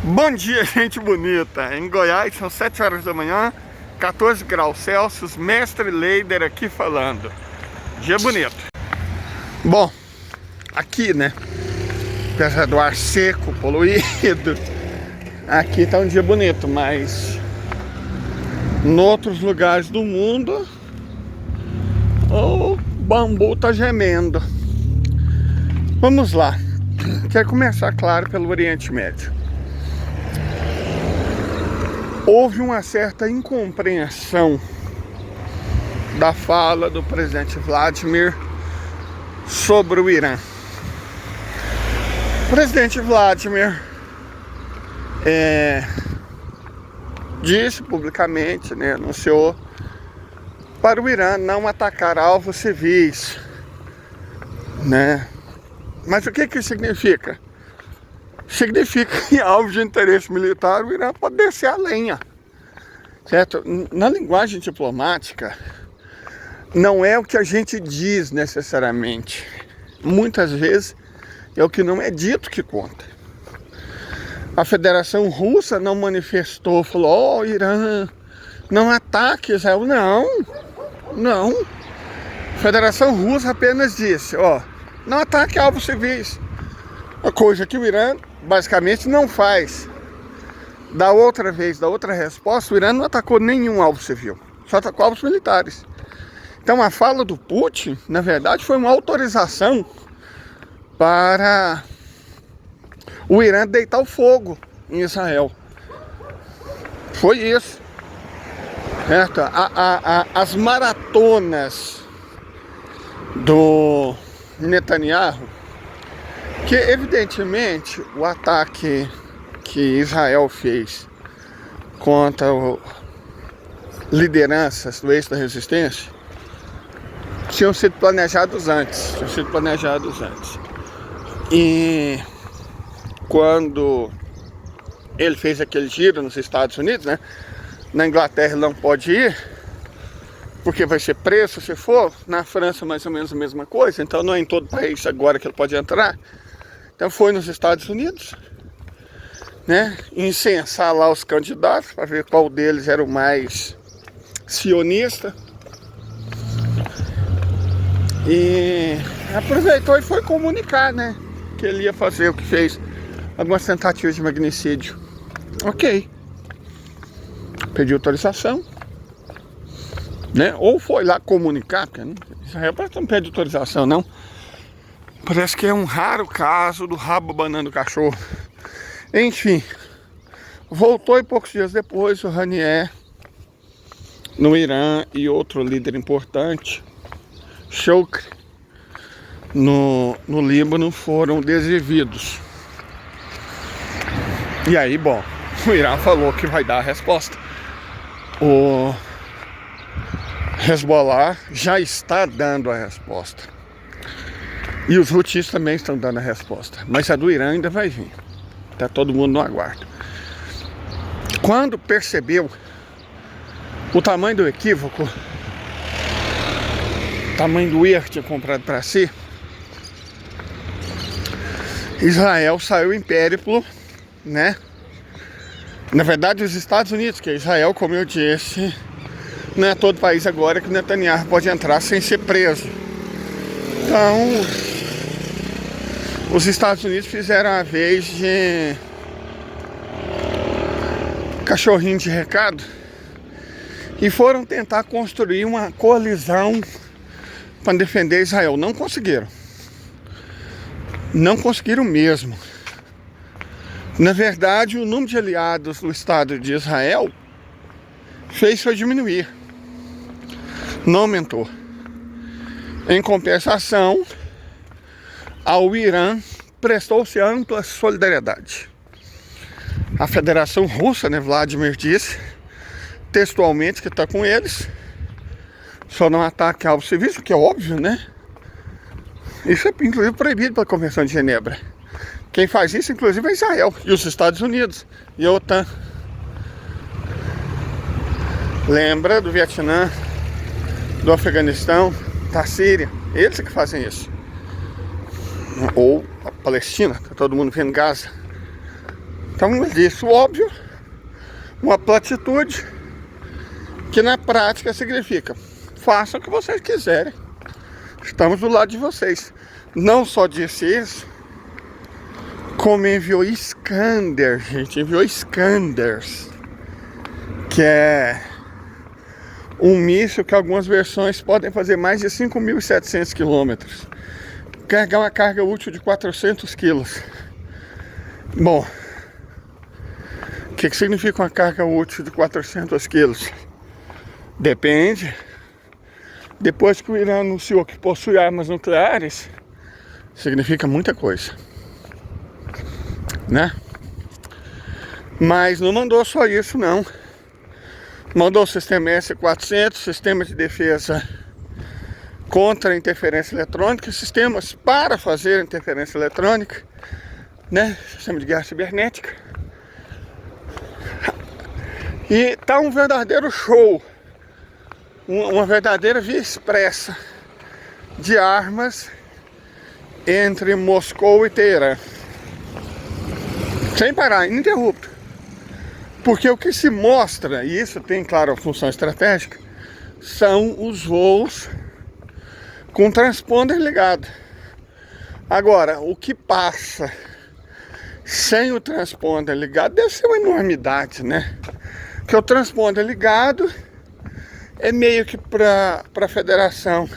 Bom dia, gente bonita! Em Goiás são 7 horas da manhã, 14 graus Celsius, Mestre Leider aqui falando. Dia bonito. Bom, aqui, né, apesar do ar seco, poluído, aqui tá um dia bonito, mas em outros lugares do mundo o bambu tá gemendo. Vamos lá. Quero começar, claro, pelo Oriente Médio. Houve uma certa incompreensão da fala do presidente Vladimir sobre o Irã. O presidente Vladimir disse publicamente, né, anunciou para o Irã não atacar alvos civis, né? Mas o que isso significa? Significa que em alvos de interesse militar o Irã pode descer a lenha, certo? Na linguagem diplomática, não é o que a gente diz necessariamente. Muitas vezes é o que não é dito que conta. A Federação Russa não manifestou, falou: ó, Irã, não ataque Israel. Não. A Federação Russa apenas disse: ó, não ataque alvos civis. Uma coisa que o Irã basicamente não faz. Da outra resposta, o Irã não atacou nenhum alvo civil, só atacou alvos militares. Então a fala do Putin, na verdade, foi uma autorização para o Irã deitar o fogo em Israel. Foi isso, certo? As maratonas do Netanyahu, que evidentemente o ataque que Israel fez contra lideranças do eixo da resistência tinham sido planejados antes. E quando ele fez aquele giro nos Estados Unidos, né? Na Inglaterra ele não pode ir, porque vai ser preso se for. Na França mais ou menos a mesma coisa. Então não é em todo país agora que ele pode entrar. Então foi nos Estados Unidos, né? Incensar lá os candidatos para ver qual deles era o mais sionista. E aproveitou e foi comunicar, né, que ele ia fazer o que fez, algumas tentativas de magnicídio. Ok. Pediu autorização, né? Ou foi lá comunicar, porque Israel parece que não pede autorização, não. Parece que é um raro caso do rabo abanando o cachorro. Enfim, voltou e poucos dias depois o Ranier, no Irã, e outro líder importante, Shoukry, no Líbano, foram desvividos. E aí, bom, o Irã falou que vai dar a resposta. O Hezbollah já está dando a resposta. E os Houthis também estão dando a resposta. Mas a do Irã ainda vai vir. Está todo mundo no aguardo. Quando percebeu o tamanho do equívoco, o tamanho do erro que tinha comprado para si, Israel saiu em périplo, né? Na verdade, os Estados Unidos, que é Israel, como eu disse, não é todo país agora que o Netanyahu pode entrar sem ser preso. Então, os Estados Unidos fizeram a vez de cachorrinho de recado e foram tentar construir uma coalizão para defender Israel. Não conseguiram. Não conseguiram mesmo. Na verdade, o número de aliados do Estado de Israel foi diminuir. Não aumentou. Em compensação, ao Irã prestou-se ampla solidariedade. A Federação Russa, né, Vladimir disse textualmente que está com eles, só não ataque alvos civis, o que é óbvio, né? Isso é inclusive proibido pela Convenção de Genebra. Quem faz isso, inclusive, é Israel e os Estados Unidos e a OTAN. Lembra do Vietnã, do Afeganistão, da Síria? Eles é que fazem isso. Ou a Palestina, tá todo mundo vendo Gaza. Então isso, óbvio, uma platitude que na prática significa: façam o que vocês quiserem, estamos do lado de vocês. Não só disse isso, como enviou Iskander, gente, enviou Iskanders, que é um míssil que algumas versões podem fazer mais de 5.700 quilômetros, carregar uma carga útil de 400 quilos. Bom, o que significa uma carga útil de 400 quilos? Depende. Depois que o Irã anunciou que possui armas nucleares, significa muita coisa, né? Mas não mandou só isso, não. Mandou o sistema S-400, sistema de defesa contra a interferência eletrônica, sistemas para fazer interferência eletrônica, né? Sistema de guerra cibernética. E tá um verdadeiro show, uma verdadeira via expressa de armas entre Moscou e Teherã, sem parar, ininterrupto. Porque o que se mostra, e isso tem, claro, a função estratégica, são os voos com transponder ligado. Agora, o que passa sem o transponder ligado deve ser uma enormidade, né? Porque o transponder ligado é meio que para a Federação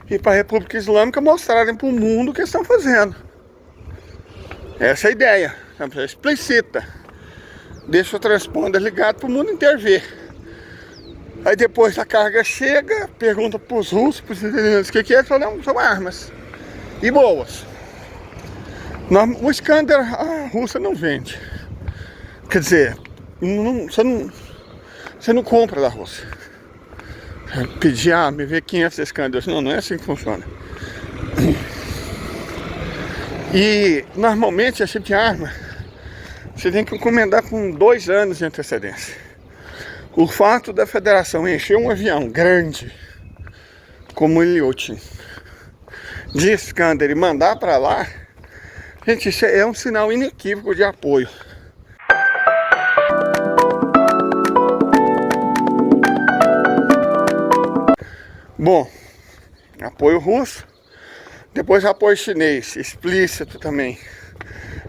e para a República Islâmica mostrarem para o mundo o que estão fazendo. Essa é a ideia, é explícita. Deixa o transponder ligado para o mundo inteiro ver. Aí depois a carga chega, pergunta para os russos, para os italianos, o que é? Eles falam: não, são armas. E boas. O Iskander a Rússia não vende. Quer dizer, você não compra da Rússia. Pedir, me vê 500 Iskanders. Não é assim que funciona. E normalmente esse tipo de arma você tem que encomendar com 2 anos de antecedência. O fato da Federação encher um avião grande como o Ilyushin de Iskander e mandar para lá, gente, isso é um sinal inequívoco de apoio. Bom, apoio russo, depois apoio chinês, explícito também,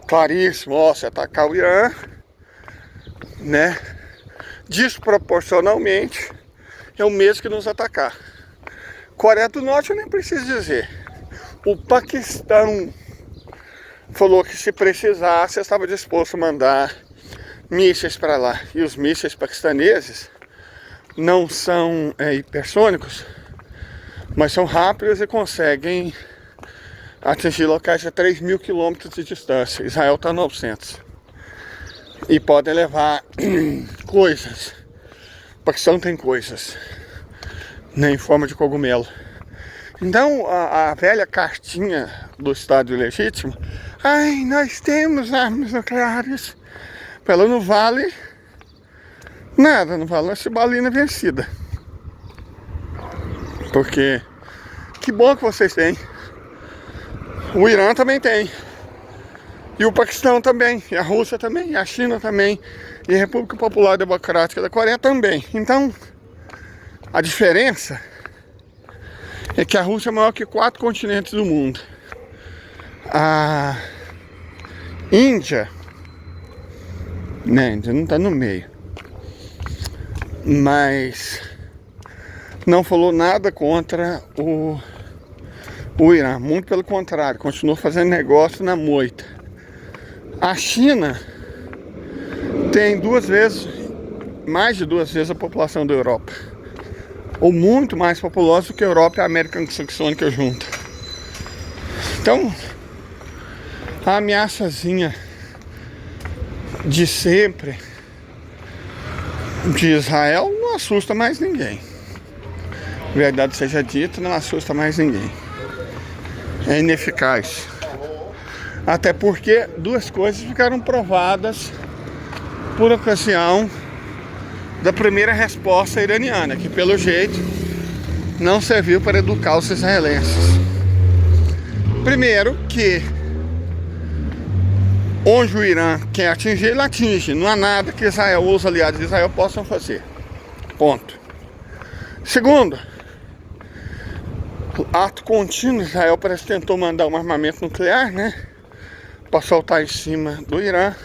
claríssimo. Ó, se atacar o Irã, né, desproporcionalmente, é o mesmo que nos atacar. Coreia do Norte eu nem preciso dizer. O Paquistão falou que se precisasse estava disposto a mandar mísseis para lá. E os mísseis paquistaneses não são hipersônicos, mas são rápidos e conseguem atingir locais a 3.000 quilômetros de distância. Israel está a 900. E podem levar coisas. O Paquistão tem coisas, né, em forma de cogumelo. Então a velha cartinha do Estado ilegítimo: ai, nós temos armas nucleares, ela não vale nada, não vale uma cibalina vencida. Porque que bom que vocês têm. O Irã também tem. E o Paquistão também. E a Rússia também. E a China também. E a República Popular Democrática da Coreia também. Então, a diferença é que a Rússia é maior que 4 continentes do mundo. A Índia, né, ainda não está no meio. Mas não falou nada contra o Irã, muito pelo contrário, continuou fazendo negócio na moita. A China tem mais de 2 vezes a população da Europa, ou muito mais populosa do que a Europa e a América Saxônica junta. Então, a ameaçazinha de sempre de Israel não assusta mais ninguém. Verdade seja dita, não assusta mais ninguém. É ineficaz. Até porque 2 coisas ficaram provadas por ocasião da primeira resposta iraniana, que pelo jeito não serviu para educar os israelenses. Primeiro que onde o Irã quer atingir, ele atinge. Não há nada que Israel, os aliados de Israel possam fazer. Ponto. Segundo, ato contínuo, Israel parece que tentou mandar um armamento nuclear, né? Para soltar em cima do Irã.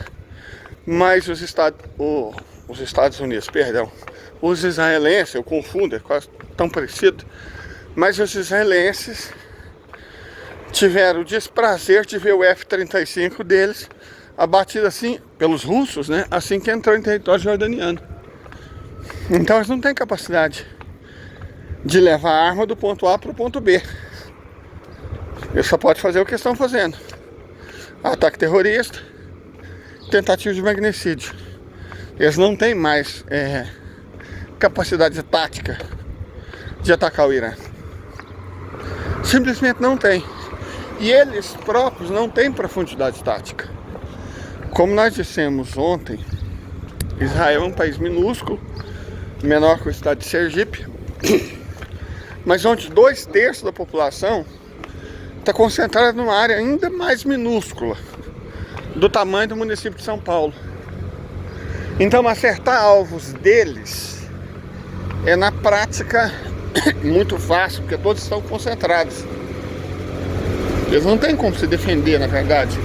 Mas os Estados Unidos, perdão, os israelenses, eu confundo, é quase tão parecido, mas os israelenses tiveram o desprazer de ver o F-35 deles abatido assim, pelos russos, né? Assim que entrou em território jordaniano. Então eles não têm capacidade de levar a arma do ponto A para o ponto B. Eles só podem fazer o que estão fazendo: ataque terrorista, tentativa de magnicídio. Eles não têm mais capacidade tática de atacar o Irã. Simplesmente não tem. E eles próprios não têm profundidade tática. Como nós dissemos ontem, Israel é um país minúsculo, menor que o estado de Sergipe, mas onde 2/3 da população está concentrada numa área ainda mais minúscula, do tamanho do município de São Paulo. Então acertar alvos deles é na prática muito fácil, porque todos estão concentrados. Eles não têm como se defender, na verdade,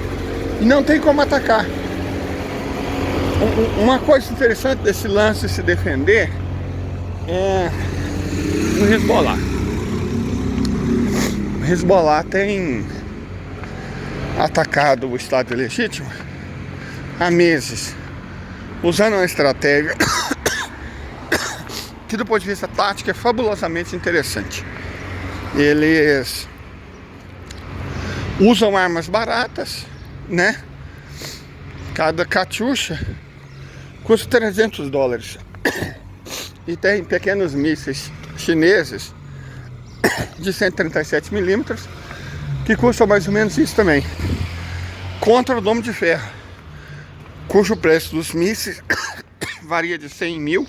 e não tem como atacar. Uma coisa interessante desse lance de se defender é o Hezbollah. O Hezbollah tem atacado o Estado Legítimo há meses, usando uma estratégia que do ponto de vista tático é fabulosamente interessante. Eles usam armas baratas, né? Cada Katyusha custa $300. E tem pequenos mísseis chineses de 137 milímetros que custam mais ou menos isso também, contra o Dome de Ferro, cujo preço dos mísseis varia de 100 mil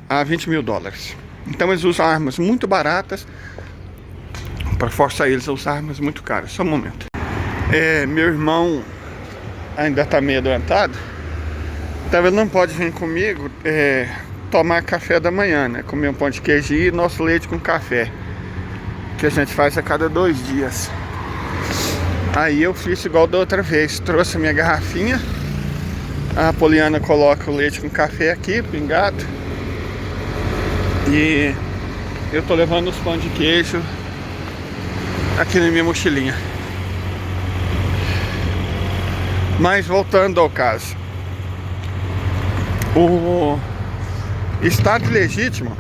a 20 mil dólares. Então eles usam armas muito baratas para forçar eles a usar armas muito caras. Só um momento. Meu irmão ainda está meio adoentado, então ele não pode vir comigo tomar café da manhã, né? Comer um pão de queijo e nosso leite com café, que a gente faz a cada 2 dias. Aí eu fiz igual da outra vez, trouxe a minha garrafinha, a Poliana coloca o leite com café aqui, pingado, e eu tô levando os pão de queijo aqui na minha mochilinha. Mas voltando ao caso, o Estado Legítimo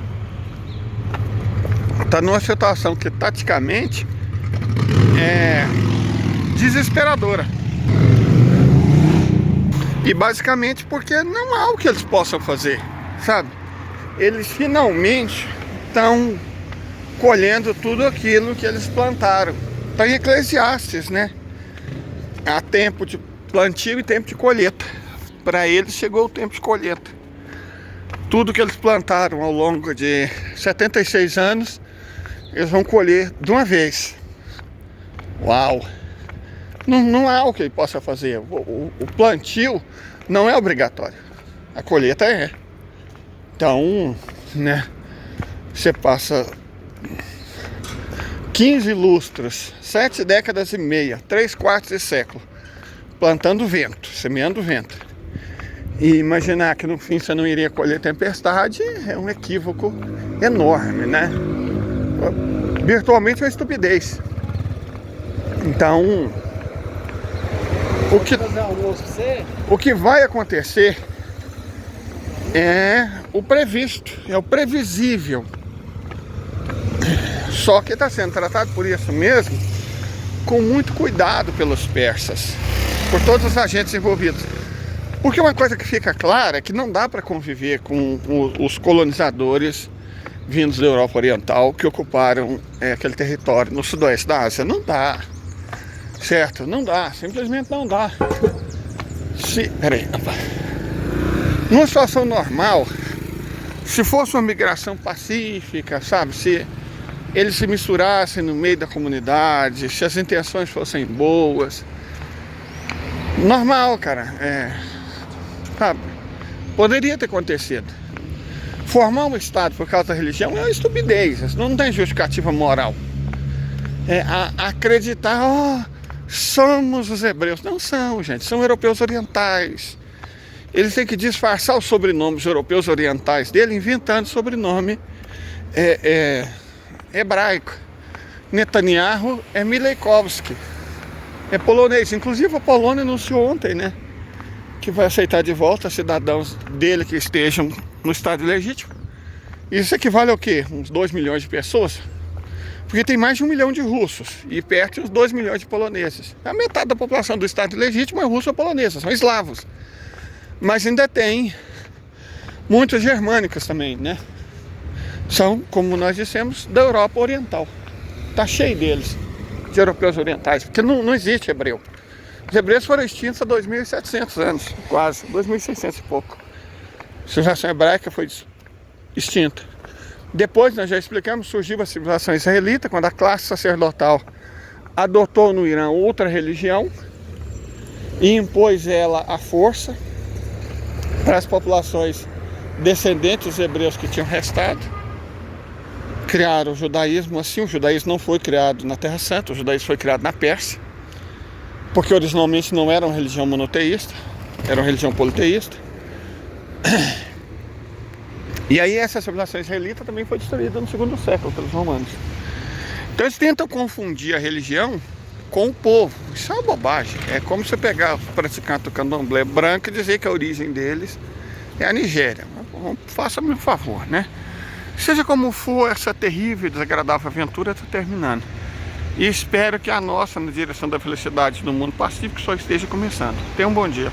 está numa situação que taticamente é desesperadora. E basicamente porque não há o que eles possam fazer, sabe? Eles finalmente estão colhendo tudo aquilo que eles plantaram. Está em Eclesiastes, né? Há tempo de plantio e tempo de colheita. Para eles chegou o tempo de colheita. Tudo que eles plantaram ao longo de 76 anos, eles vão colher de uma vez. Uau! Não há o que ele possa fazer. O plantio não é obrigatório. A colheita é. Então, né? Você passa 15 lustros, 7 décadas e meia, 3/4 de século, plantando vento, semeando vento. E imaginar que no fim você não iria colher tempestade é um equívoco enorme, né? Virtualmente uma estupidez. Então, o que vai acontecer é o previsto, é o previsível. Só que está sendo tratado por isso mesmo, com muito cuidado pelos persas, por todos os agentes envolvidos. Porque uma coisa que fica clara é que não dá para conviver com os colonizadores vindos da Europa Oriental que ocuparam aquele território no sudoeste da Ásia. Não dá, certo? Não dá, simplesmente não dá. Peraí, numa situação normal, se fosse uma migração pacífica, sabe? Se eles se misturassem no meio da comunidade, se as intenções fossem boas. Normal, cara. Sabe? Poderia ter acontecido. Formar um Estado por causa da religião é uma estupidez. Isso não tem justificativa moral. Acreditar, somos os hebreus. Não são, gente. São europeus orientais. Eles têm que disfarçar os sobrenomes europeus orientais dele, inventando sobrenome hebraico. Netanyahu é Mileikovski. É polonês. Inclusive a Polônia anunciou ontem, né, que vai aceitar de volta cidadãos dele que estejam no estado ilegítimo. Isso equivale ao quê? Uns 2 milhões de pessoas? Porque tem mais de 1 milhão de russos e perto de uns 2 milhões de poloneses. A metade da população do estado ilegítimo é russa ou polonesa, são eslavos. Mas ainda tem muitos germânicos também, né? São, como nós dissemos, da Europa Oriental. Tá cheio deles, de europeus orientais, porque não existe hebreu. Os hebreus foram extintos há 2.700 anos, quase, 2.600 e pouco. A civilização hebraica foi extinta. Depois, nós já explicamos, surgiu a civilização israelita, quando a classe sacerdotal adotou no Irã outra religião e impôs ela à força para as populações descendentes dos hebreus que tinham restado. Criaram o judaísmo assim. O judaísmo não foi criado na Terra Santa, o judaísmo foi criado na Pérsia, porque originalmente não era uma religião monoteísta, era uma religião politeísta. E aí essa civilização israelita também foi destruída no 2º século pelos romanos. Então eles tentam confundir a religião com o povo. Isso é uma bobagem. É como você pegar os praticantes do candomblé branco e dizer que a origem deles é a Nigéria. Faça-me um favor, né? Seja como for, essa terrível e desagradável aventura está terminando. E espero que a nossa, na direção da felicidade no mundo pacífico, só esteja começando. Tenha um bom dia.